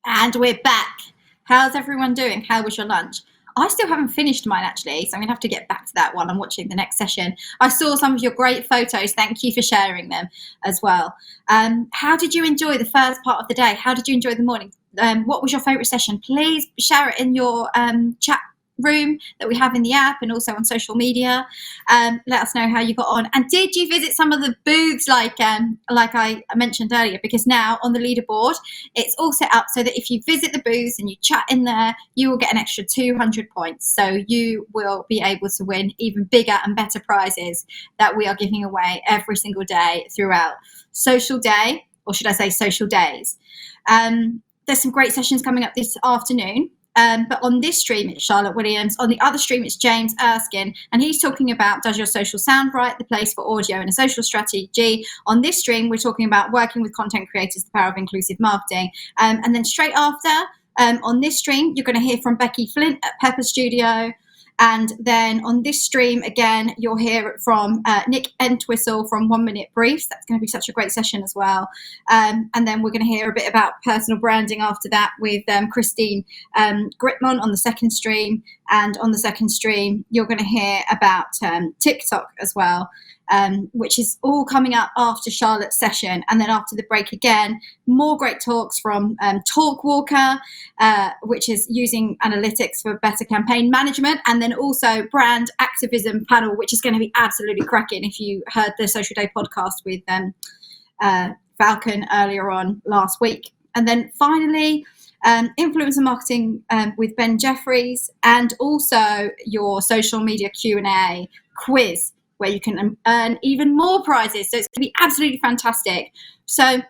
And we're back. How's everyone doing? How was your lunch? I still haven't finished mine actually, so I'm gonna have to get back to that while I'm watching the next session. I saw some of your great photos. Thank you for sharing them as well. How did you enjoy the first part of the day? How did you enjoy the morning? What was your favourite session? Please share it in your chat room that we have in the app and also on social media. Let us know how you got on. And did you visit some of the booths like I mentioned earlier? Because now on the leaderboard, it's all set up so that if you visit the booths and you chat in there, you will get an extra 200 points. So you will be able to win even bigger and better prizes that we are giving away every single day throughout Social Day, or should I say Social Days. There's some great sessions coming up this afternoon. But on this stream, it's Charlotte Williams. On the other stream, it's James Erskine. And he's talking about, does your social sound right? The place for audio and a social strategy. On this stream, we're talking about working with content creators, the power of inclusive marketing. And then straight after, on this stream, you're going to hear from Becky Flint at Pepper Studio. And then on this stream, again, you'll hear from Nick Entwistle from 1 Minute Briefs. That's going to be such a great session as well. And then we're going to hear a bit about personal branding after that with Christine Gritmon on the second stream. And on the second stream, you're going to hear about TikTok as well, which is all coming up after Charlotte's session. And then after the break again, more great talks from Talkwalker, which is using analytics for better campaign management, and then also brand activism panel, which is going to be absolutely cracking. If you heard the Social Day podcast with Falcon earlier on last week. And then finally, influencer marketing with Ben Jeffries, and also your social media Q&A quiz, where you can earn even more prizes. So it's going to be absolutely fantastic. So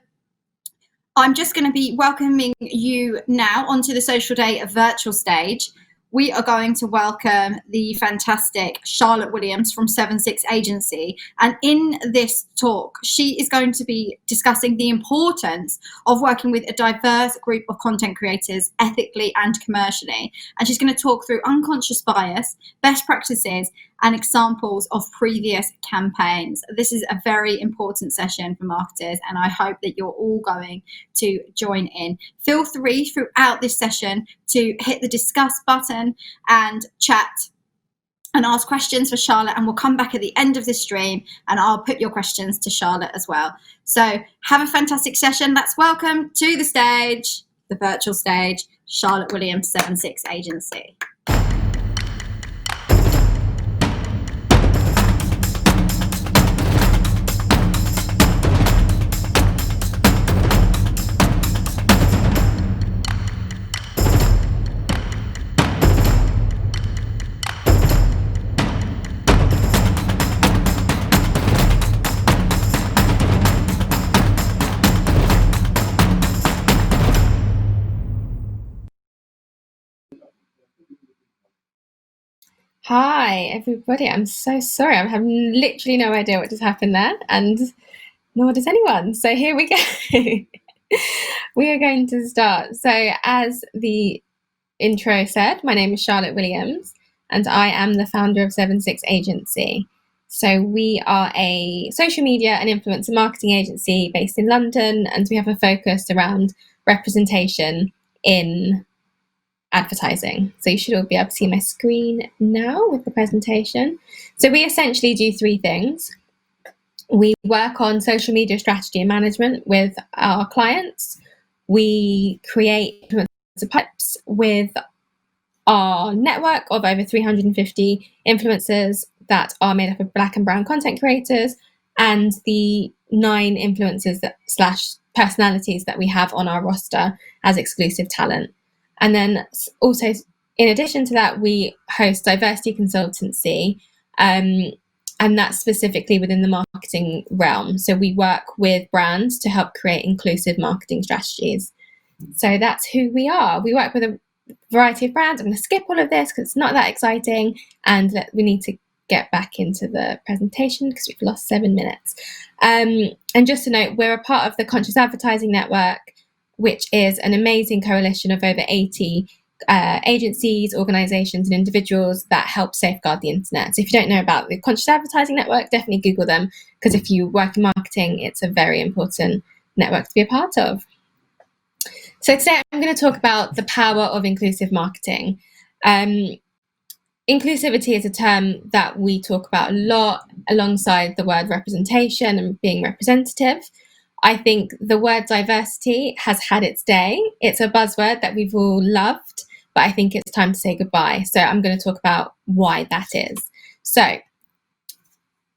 I'm just going to be welcoming you now onto the Social Day virtual stage. We are going to welcome the fantastic Charlotte Williams from 7/6 Agency. And in this talk, she is going to be discussing the importance of working with a diverse group of content creators ethically and commercially. And she's going to talk through unconscious bias, best practices, and examples of previous campaigns. This is a very important session for marketers, and I hope that you're all going to join in. Feel free throughout this session to hit the discuss button and chat and ask questions for Charlotte, and we'll come back at the end of this stream and I'll put your questions to Charlotte as well. So have a fantastic session. Let's welcome to the stage, the virtual stage, Charlotte Williams, 7/6 Agency. Hi, everybody. I'm so sorry. I have literally no idea what just happened there, and nor does anyone. So here we go. We are going to start. So as the intro said, my name is Charlotte Williams, and I am the founder of 7/6 Agency. So we are a social media and influencer marketing agency based in London, and we have a focus around representation in advertising. So you should all be able to see my screen now with the presentation. So we essentially do three things. We work on social media strategy and management with our clients. We create influencer pipes with our network of over 350 influencers that are made up of Black and brown content creators, and the 9 influencers slash personalities that we have on our roster as exclusive talent. And then also, in addition to that, we host diversity consultancy, and that's specifically within the marketing realm. So we work with brands to help create inclusive marketing strategies. So that's who we are. We work with a variety of brands. I'm going to skip all of this because it's not that exciting, and we need to get back into the presentation because we've lost 7 minutes. And just to note, we're a part of the Conscious Advertising Network, which is an amazing coalition of over 80 agencies, organisations and individuals that help safeguard the internet. So if you don't know about the Conscious Advertising Network, definitely Google them, because if you work in marketing, it's a very important network to be a part of. So today I'm going to talk about the power of inclusive marketing. Inclusivity is a term that we talk about a lot alongside the word representation and being representative. I think the word diversity has had its day. It's a buzzword that we've all loved, but I think it's time to say goodbye. So I'm going to talk about why that is. So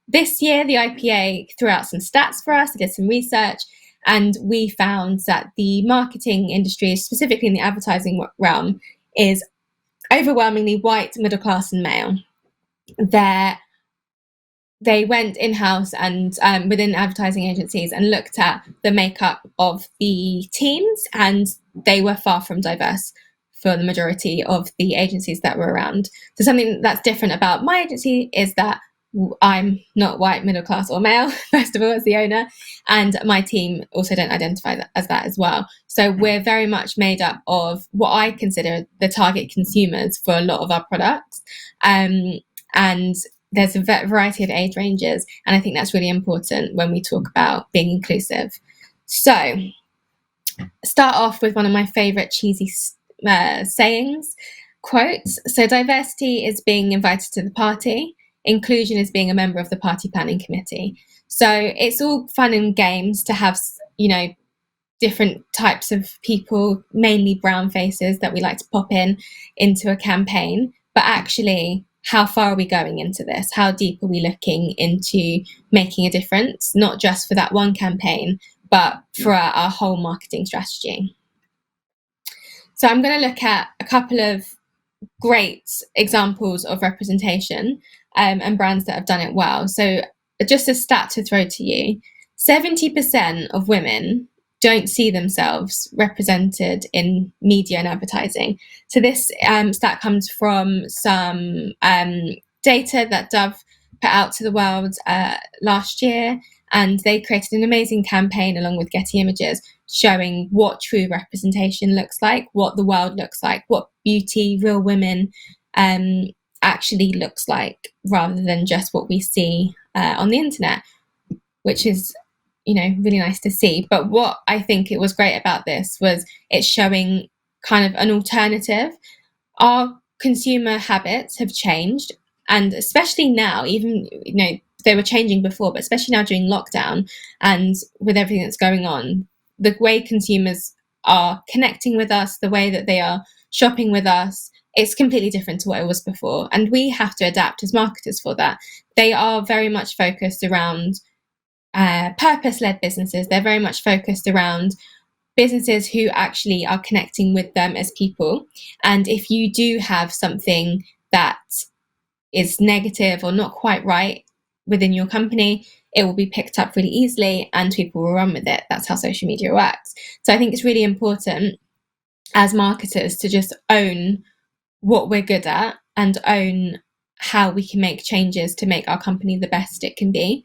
this year, the IPA threw out some stats for us, did some research, and we found that the marketing industry, specifically in the advertising realm, is overwhelmingly white, middle class, and male. They went in-house and within advertising agencies and looked at the makeup of the teams, and they were far from diverse for the majority of the agencies that were around. So something that's different about my agency is that I'm not white, middle class, or male, first of all, as the owner, and my team also don't identify as that as well. So we're very much made up of what I consider the target consumers for a lot of our products. And there's a variety of age ranges, and I think that's really important when we talk about being inclusive. So start off with one of my favorite cheesy sayings, quotes. So diversity is being invited to the party. Inclusion is being a member of the party planning committee. So it's all fun and games to have, different types of people, mainly brown faces, that we like to pop into a campaign. But actually, how far are we going into this? How deep are we looking into making a difference, not just for that one campaign, but for our whole marketing strategy? So I'm going to look at a couple of great examples of representation and brands that have done it well. So just a stat to throw to you, 70% of women don't see themselves represented in media and advertising. So this stat comes from some data that Dove put out to the world last year, and they created an amazing campaign along with Getty Images showing what true representation looks like, what the world looks like, what beauty, real women actually looks like, rather than just what we see on the internet, which is really nice to see. But what I think it was great about this was it's showing kind of an alternative. Our consumer habits have changed, and especially now, even they were changing before, but especially now during lockdown and with everything that's going on, the way consumers are connecting with us, the way that they are shopping with us, it's completely different to what it was before, and we have to adapt as marketers for that. They are very much focused around purpose-led businesses. They're very much focused around businesses who actually are connecting with them as people. And if you do have something that is negative or not quite right within your company, it will be picked up really easily and people will run with it. That's how social media works. So I think it's really important as marketers to just own what we're good at and own how we can make changes to make our company the best it can be.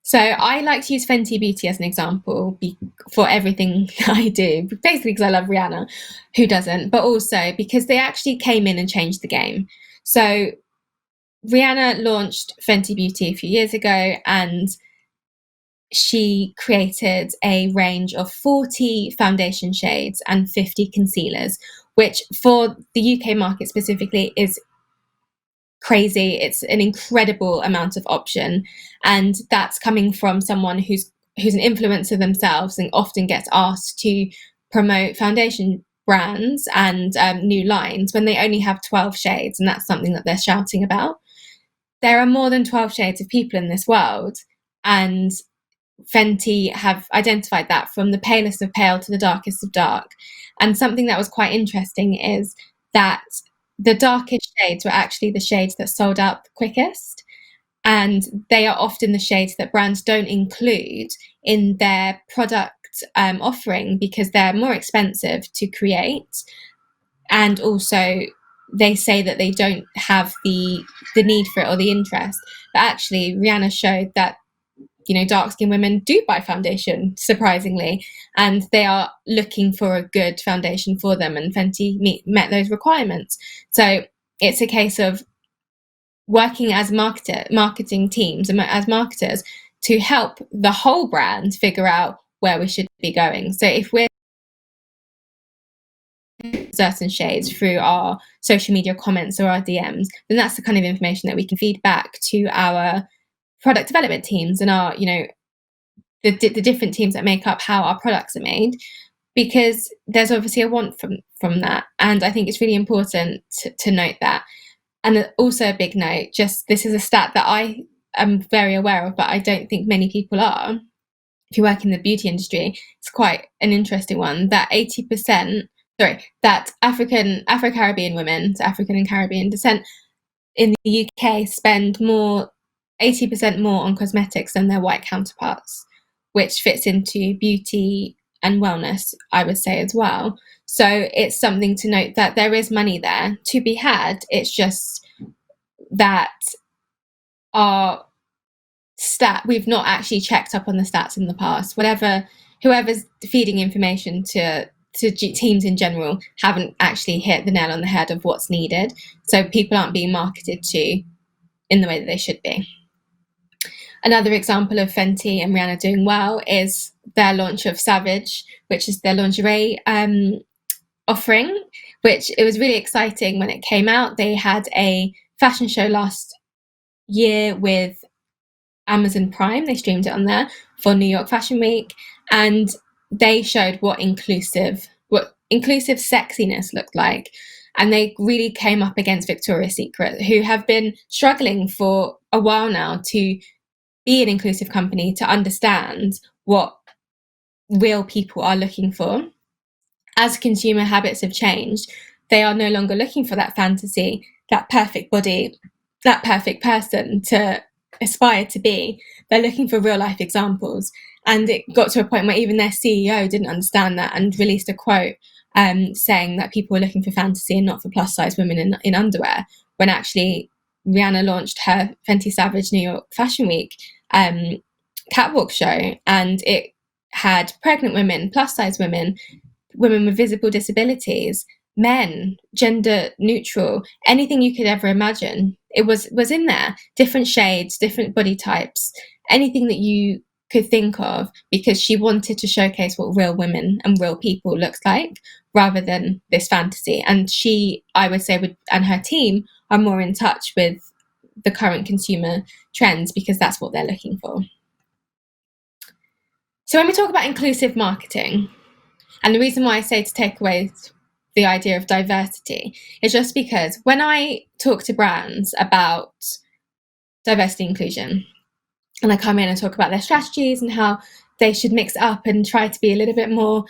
So I like to use Fenty Beauty as an example for everything I do, basically because I love Rihanna, who doesn't, but also because they actually came in and changed the game. So Rihanna launched Fenty Beauty a few years ago, and she created a range of 40 foundation shades and 50 concealers, which for the UK market specifically is crazy. It's an incredible amount of option, and that's coming from someone who's an influencer themselves and often gets asked to promote foundation brands and new lines when they only have 12 shades, and that's something that they're shouting about. There are more than 12 shades of people in this world, and Fenty have identified that from the palest of pale to the darkest of dark. And something that was quite interesting is that the darkest shades were actually the shades that sold out the quickest. And they are often the shades that brands don't include in their product offering because they're more expensive to create. And also, they say that they don't have the need for it or the interest. But actually, Rihanna showed that dark-skinned women do buy foundation, surprisingly, and they are looking for a good foundation for them, and Fenty met those requirements. So it's a case of working as marketing teams and as marketers to help the whole brand figure out where we should be going. So if we're certain shades through our social media comments or our DMs, then that's the kind of information that we can feed back to our product development teams and our, the different teams that make up how our products are made, because there's obviously a want from that. And I think it's really important to note that. And also a big note, just this is a stat that I am very aware of, but I don't think many people are. If you work in the beauty industry, it's quite an interesting one, that Afro-Caribbean women, so African and Caribbean descent, in the UK spend 80% more on cosmetics than their white counterparts, which fits into beauty and wellness, I would say, as well. So it's something to note that there is money there to be had. It's just that we've not actually checked up on the stats in the past. Whoever's feeding information to teams in general haven't actually hit the nail on the head of what's needed. So people aren't being marketed to in the way that they should be. Another example of Fenty and Rihanna doing well is their launch of Savage, which is their lingerie offering, which it was really exciting when it came out. They had a fashion show last year with Amazon Prime. They streamed it on there for New York Fashion Week, and they showed what inclusive sexiness looked like. And they really came up against Victoria's Secret, who have been struggling for a while now to be an inclusive company, to understand what real people are looking for. As consumer habits have changed, they are no longer looking for that fantasy, that perfect body, that perfect person to aspire to be. They're looking for real life examples. And it got to a point where even their CEO didn't understand that and released a quote saying that people were looking for fantasy and not for plus size women in underwear, when actually Rihanna launched her Fenty Savage New York Fashion Week catwalk show, and it had pregnant women, plus size women, women with visible disabilities, men, gender neutral, anything you could ever imagine. It was in there, different shades, different body types, anything that you could think of, because she wanted to showcase what real women and real people looks like, rather than this fantasy. And she, I would say, and her team are more in touch with the current consumer trends, because that's what they're looking for. So when we talk about inclusive marketing, and the reason why I say to take away the idea of diversity is just because when I talk to brands about diversity inclusion, and I come in and talk about their strategies and how they should mix up and try to be a little bit more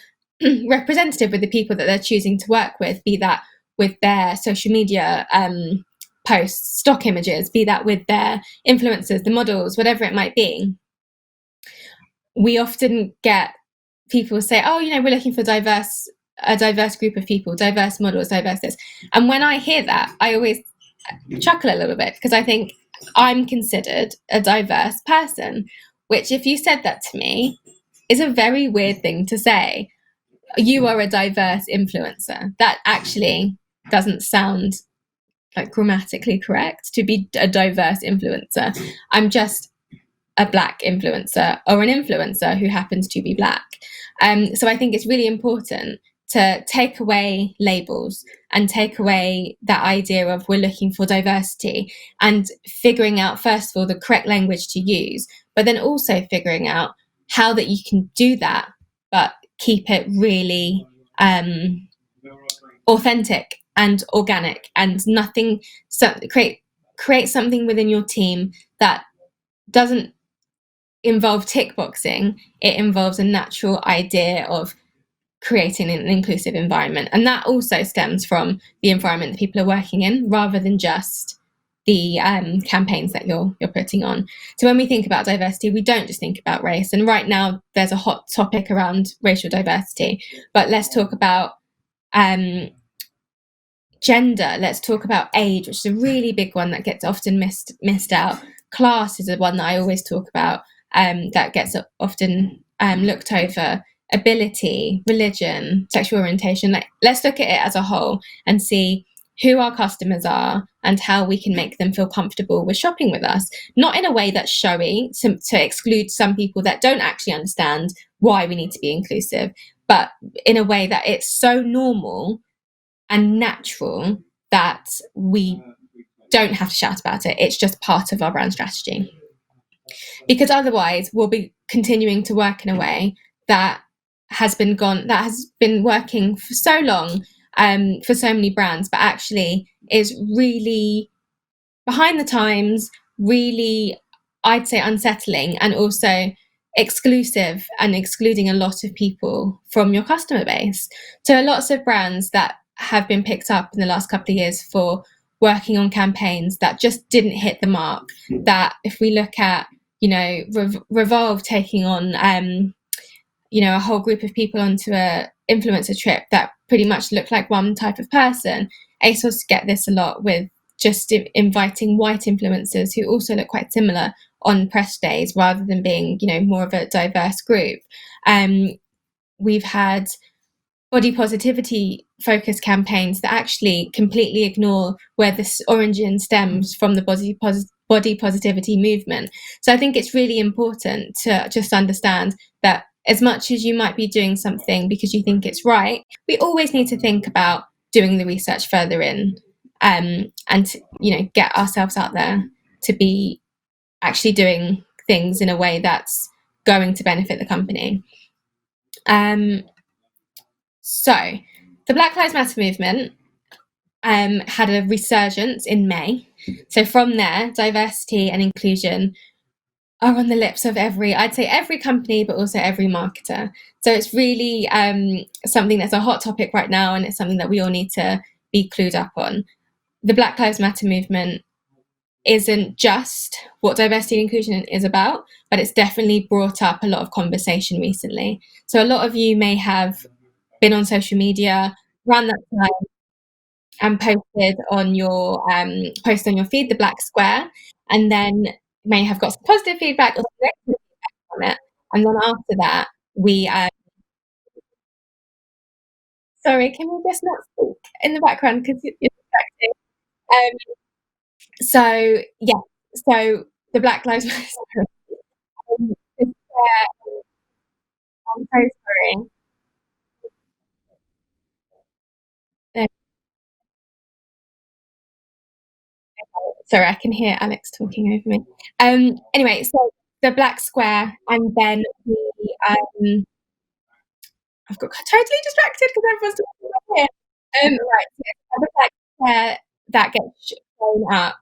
representative with the people that they're choosing to work with, be that with their social media posts, stock images, be that with their influencers, the models, whatever it might be, we often get people say, oh, we're looking for a diverse group of people, diverse models, diverse this. And when I hear that, I always chuckle a little bit, because I think I'm considered a diverse person, which, if you said that to me, is a very weird thing to say. You are a diverse influencer. That actually doesn't sound like grammatically correct, to be a diverse influencer. I'm just a Black influencer, or an influencer who happens to be Black. So I think it's really important to take away labels and take away that idea of we're looking for diversity, and figuring out, first of all, the correct language to use, but then also figuring out how that you can do that, but keep it really authentic and organic, and create something within your team that doesn't involve tick boxing. It involves a natural idea of creating an inclusive environment, and that also stems from the environment that people are working in, rather than just the campaigns that you're putting on. So when we think about diversity, we don't just think about race, and right now there's a hot topic around racial diversity, but let's talk about gender, let's talk about age, which is a really big one that gets often missed out. Class is the one that I always talk about, that gets often looked over. Ability, religion, sexual orientation. Let's look at it as a whole and see who our customers are and how we can make them feel comfortable with shopping with us, not in a way that's showy to exclude some people that don't actually understand why we need to be inclusive, but in a way that it's so normal and natural that we don't have to shout about it. It's just part of our brand strategy. Because otherwise we'll be continuing to work in a way that has been working for so long, for so many brands, but actually is really behind the times, really, I'd say, unsettling, and also exclusive and excluding a lot of people from your customer base. So lots of brands that have been picked up in the last couple of years for working on campaigns that just didn't hit the mark, that if we look at, Revolve taking on a whole group of people onto a influencer trip that pretty much looked like one type of person. ASOS get this a lot with just inviting white influencers who also look quite similar on press days, rather than being, more of a diverse group. We've had body positivity focused campaigns that actually completely ignore where this origin stems from, the body positivity movement. So I think it's really important to just understand that as much as you might be doing something because you think it's right, we always need to think about doing the research further in, and get ourselves out there to be actually doing things in a way that's going to benefit the company. So the Black Lives Matter movement had a resurgence in May. So from there, diversity and inclusion are on the lips of every company, but also every marketer. So it's really something that's a hot topic right now, and it's something that we all need to be clued up on. The Black Lives Matter movement isn't just what diversity and inclusion is about, but it's definitely brought up a lot of conversation recently. So a lot of you may have been on social media around that time and posted on your feed the black square, and then may have got some positive feedback or some negative feedback from it. And then after that, we sorry, can we just not speak in the background because you're distracting? So the Black Lives Matter. I'm so sorry. Uh, Sorry, I can hear Alex talking over me. Anyway, so the black square, and then the I've got totally distracted because everyone's talking about it. Right, so the black square that gets shown up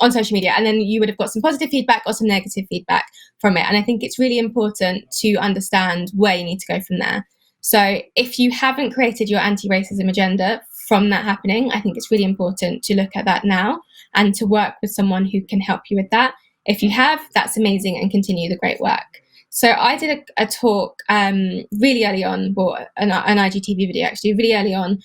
on social media, and then you would have got some positive feedback or some negative feedback from it. And I think it's really important to understand where you need to go from there. So if you haven't created your anti-racism agenda from that happening, I think it's really important to look at that now and to work with someone who can help you with that. If you have, that's amazing, and continue the great work. So I did a talk really early on, or an IGTV video actually, really early on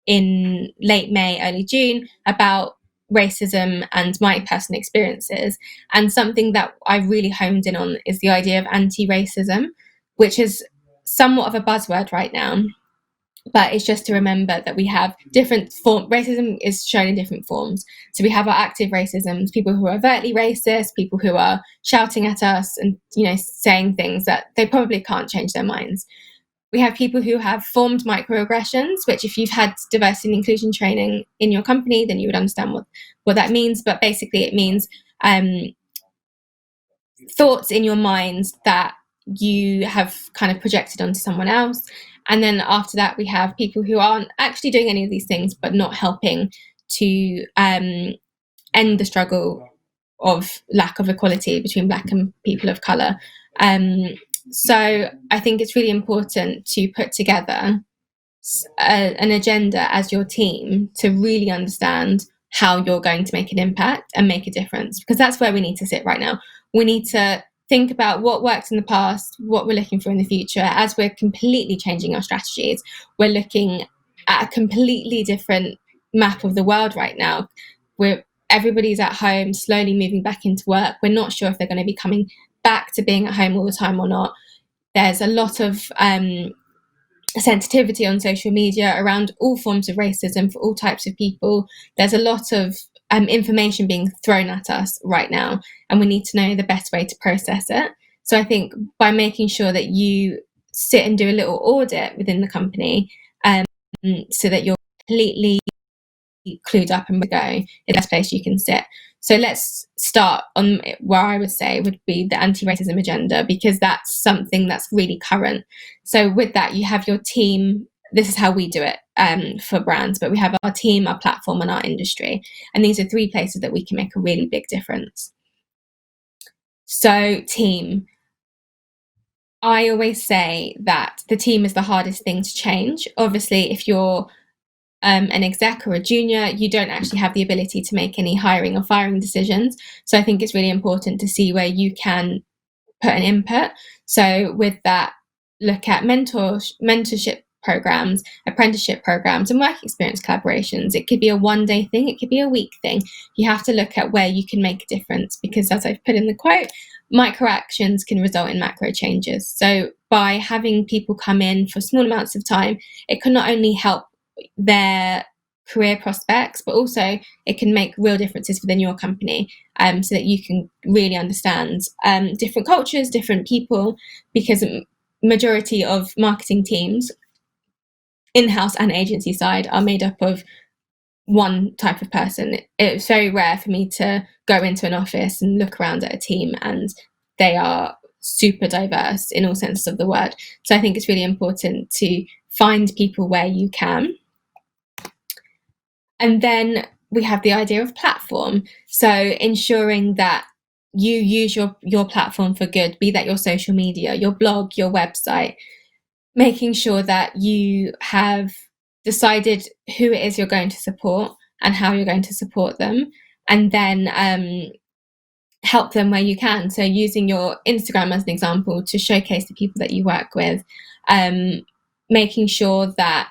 in late May, early June, about racism and my personal experiences. And something that I really honed in on is the idea of anti-racism, which is somewhat of a buzzword right now. But it's just to remember that we have different forms. Racism is shown in different forms. So we have our active racism, people who are overtly racist, people who are shouting at us and saying things that they probably can't change their minds. We have people who have formed microaggressions, which if you've had diversity and inclusion training in your company, then you would understand what that means. But basically it means thoughts in your minds that you have kind of projected onto someone else. And then after that, we have people who aren't actually doing any of these things, but not helping to end the struggle of lack of equality between Black and people of colour. So I think it's really important to put together an agenda as your team to really understand how you're going to make an impact and make a difference, because that's where we need to sit right now. We need to think about what worked in the past, what we're looking for in the future. As we're completely changing our strategies, we're looking at a completely different map of the world right now. Everybody's at home, slowly moving back into work. We're not sure if they're going to be coming back to being at home all the time or not. There's a lot of sensitivity on social media around all forms of racism for all types of people. There's a lot of information being thrown at us right now, and we need to know the best way to process it. So I think by making sure that you sit and do a little audit within the company, so that you're completely clued up and go in the best place you can sit. So let's start on where I would say would be the anti-racism agenda, because that's something that's really current. So with that, you have your team. This is how we do it for brands, but we have our team, our platform, and our industry. And these are three places that we can make a really big difference. So team, I always say that the team is the hardest thing to change. Obviously, if you're an exec or a junior, you don't actually have the ability to make any hiring or firing decisions. So I think it's really important to see where you can put an input. So with that, look at mentorship programs, apprenticeship programs, and work experience collaborations. It could be a one-day thing, it could be a week thing. You have to look at where you can make a difference, because as I've put in the quote, micro actions can result in macro changes. So by having people come in for small amounts of time, it can not only help their career prospects, but also it can make real differences within your company, so that you can really understand different cultures, different people, because majority of marketing teams, in-house and agency side, are made up of one type of person. It's very rare for me to go into an office and look around at a team and they are super diverse in all senses of the word. So I think it's really important to find people where you can. And then we have the idea of platform. So ensuring that you use your platform for good, be that your social media, your blog, your website, making sure that you have decided who it is you're going to support and how you're going to support them, and then help them where you can. So using your Instagram as an example to showcase the people that you work with, making sure that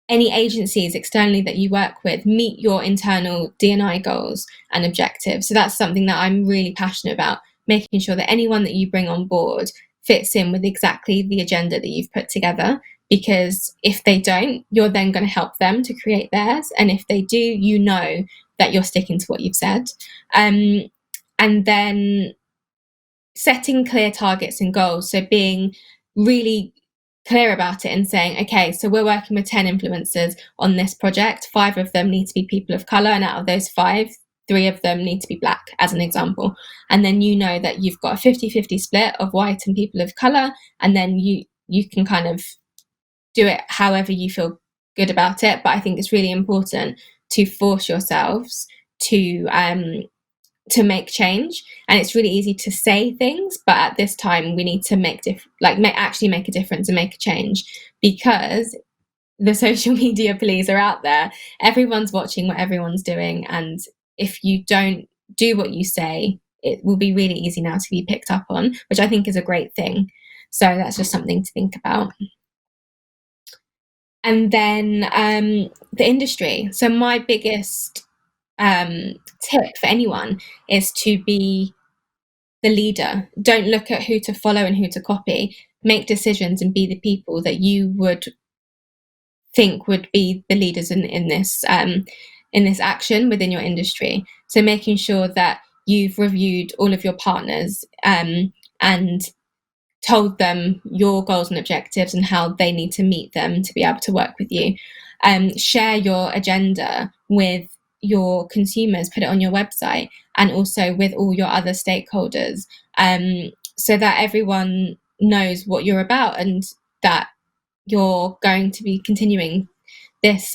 any agencies externally that you work with meet your internal D&I goals and objectives. So that's something that I'm really passionate about, making sure that anyone that you bring on board fits in with exactly the agenda that you've put together. Because if they don't, you're then going to help them to create theirs. And if they do, you know that you're sticking to what you've said. And then setting clear targets and goals. So being really clear about it and saying, okay, so we're working with 10 influencers on this project. 5 of them need to be people of color. And out of those 5, 3 of them need to be black, as an example. And then you know that you've got a 50-50 split of white and people of color. And then you can kind of do it however you feel good about it. But I think it's really important to force yourselves to make change. And it's really easy to say things, but at this time we need to actually make a difference and make a change, because the social media police are out there. Everyone's watching what everyone's doing, and if you don't do what you say, it will be really easy now to be picked up on, which I think is a great thing. So that's just something to think about. And then the industry. So my biggest tip for anyone is to be the leader. Don't look at who to follow and who to copy. Make decisions and be the people that you would think would be the leaders in this action within your industry. So making sure that you've reviewed all of your partners and told them your goals and objectives and how they need to meet them to be able to work with you. Share your agenda with your consumers, put it on your website, and also with all your other stakeholders, so that everyone knows what you're about and that you're going to be continuing this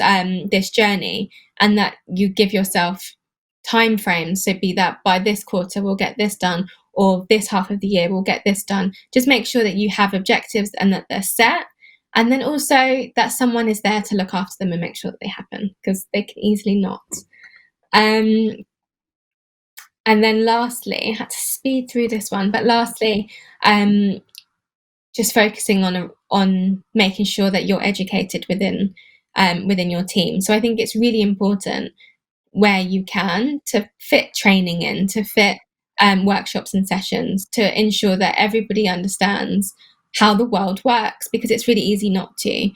journey, and that you give yourself time frames. So be that by this quarter we'll get this done, or this half of the year we'll get this done. Just make sure that you have objectives and that they're set. And then also that someone is there to look after them and make sure that they happen, because they can easily not. And then lastly, I had to speed through this one, but lastly, just focusing on making sure that you're educated within your team. So I think it's really important where you can to fit training in, to fit workshops and sessions, to ensure that everybody understands how the world works, because it's really easy not to.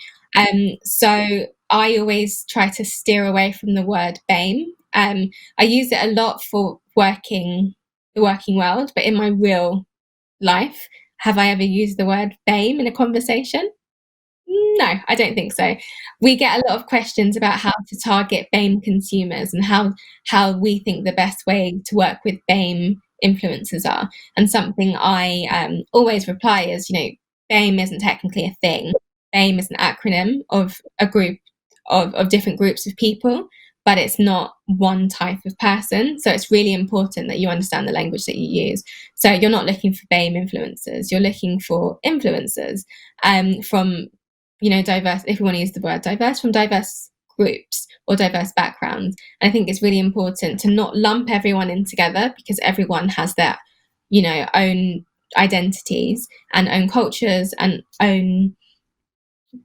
So I always try to steer away from the word BAME. I use it a lot for the working world, but in my real life. Have I ever used the word BAME in a conversation? No, I don't think so. We get a lot of questions about how to target BAME consumers and how we think the best way to work with BAME influencers are. And something I always reply is, BAME isn't technically a thing. BAME is an acronym of a group of different groups of people, but it's not one type of person. So it's really important that you understand the language that you use. So you're not looking for BAME influencers, you're looking for influencers from diverse, if we want to use the word diverse, from diverse groups or diverse backgrounds. And I think it's really important to not lump everyone in together, because everyone has their, own identities and own cultures and own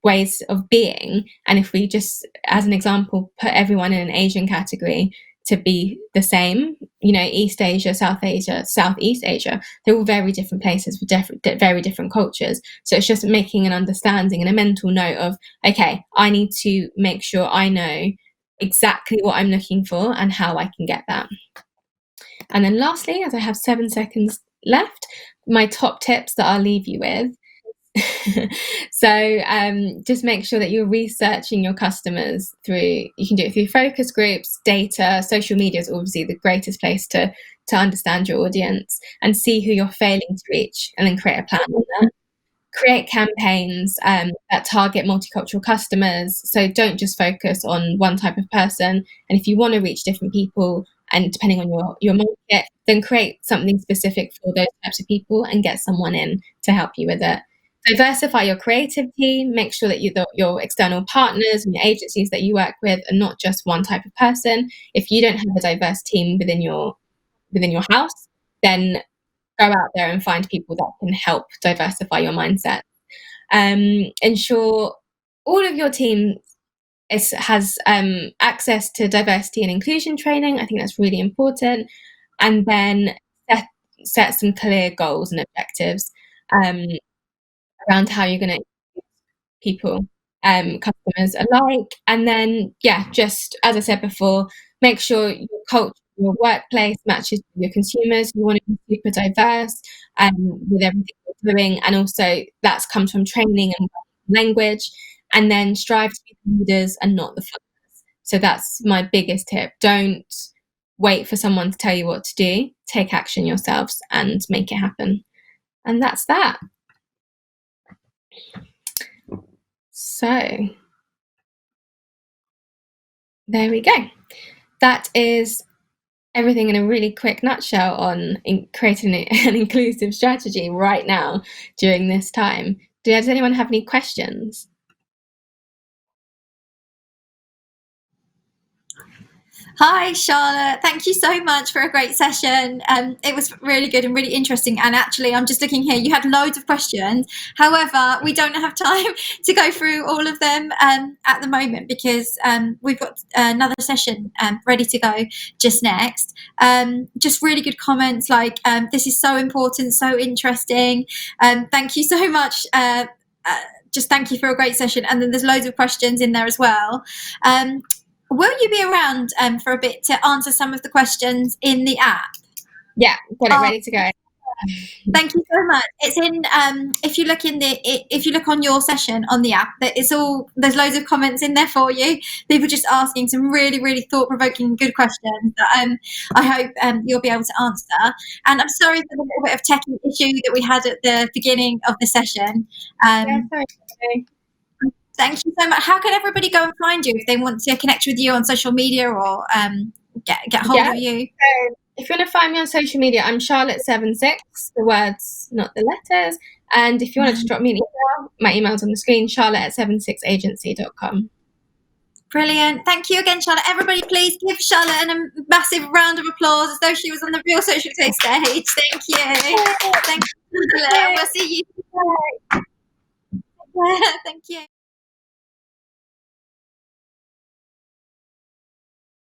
ways of being. And if we just, as an example, put everyone in an Asian category to be the same, East Asia, South Asia, Southeast Asia, they're all very different places with very different cultures. So it's just making an understanding and a mental note of, okay, I need to make sure I know exactly what I'm looking for and how I can get that. And then lastly, as I have 7 seconds left, my top tips that I'll leave you with. So just make sure that you're researching your customers you can do it through focus groups, data. Social media is obviously the greatest place to understand your audience and see who you're failing to reach, and then create a plan on that. Create campaigns that target multicultural customers. So don't just focus on one type of person. And if you want to reach different people, and depending on your market, then create something specific for those types of people and get someone in to help you with it. Diversify your creative team. Make sure that your external partners and your agencies that you work with are not just one type of person. If you don't have a diverse team within your house, then go out there and find people that can help diversify your mindset. Ensure all of your team has access to diversity and inclusion training. I think that's really important. And then set some clear goals and objectives around how you're going to people, customers alike. And then, just as I said before, make sure your culture, your workplace matches your consumers. You want to be super diverse with everything you're doing. And also that comes from training and language. And then strive to be the leaders and not the followers. So that's my biggest tip. Don't wait for someone to tell you what to do. Take action yourselves and make it happen. And that's that. So there we go. That is everything in a really quick nutshell on creating an inclusive strategy right now during this time. Does anyone have any questions? Hi, Charlotte. Thank you so much for a great session. It was really good and really interesting. And actually, I'm just looking here. You had loads of questions. However, we don't have time to go through all of them at the moment, because we've got another session ready to go just next. Just really good comments like, this is so important, so interesting. Thank you so much. Just thank you for a great session. And then there's loads of questions in there as well. Will you be around for a bit to answer some of the questions in the app? Yeah, got it ready to go. Thank you so much. It's in if you look on your session on the app, there's loads of comments in there for you. People just asking some really, really thought-provoking good questions that I hope you'll be able to answer. And I'm sorry for the little bit of technical issue that we had at the beginning of the session. Sorry. Thank you so much. How can everybody go and find you if they want to connect with you on social media or get hold of you? So if you want to find me on social media, I'm Charlotte76, the words, not the letters. And if you want to just drop me an email, my email's on the screen, charlotte@76agency.com. Brilliant. Thank you again, Charlotte. Everybody, please give Charlotte a massive round of applause as though she was on the Real Social Taste stage. Thank you. Thank you. We'll see you. Thank you.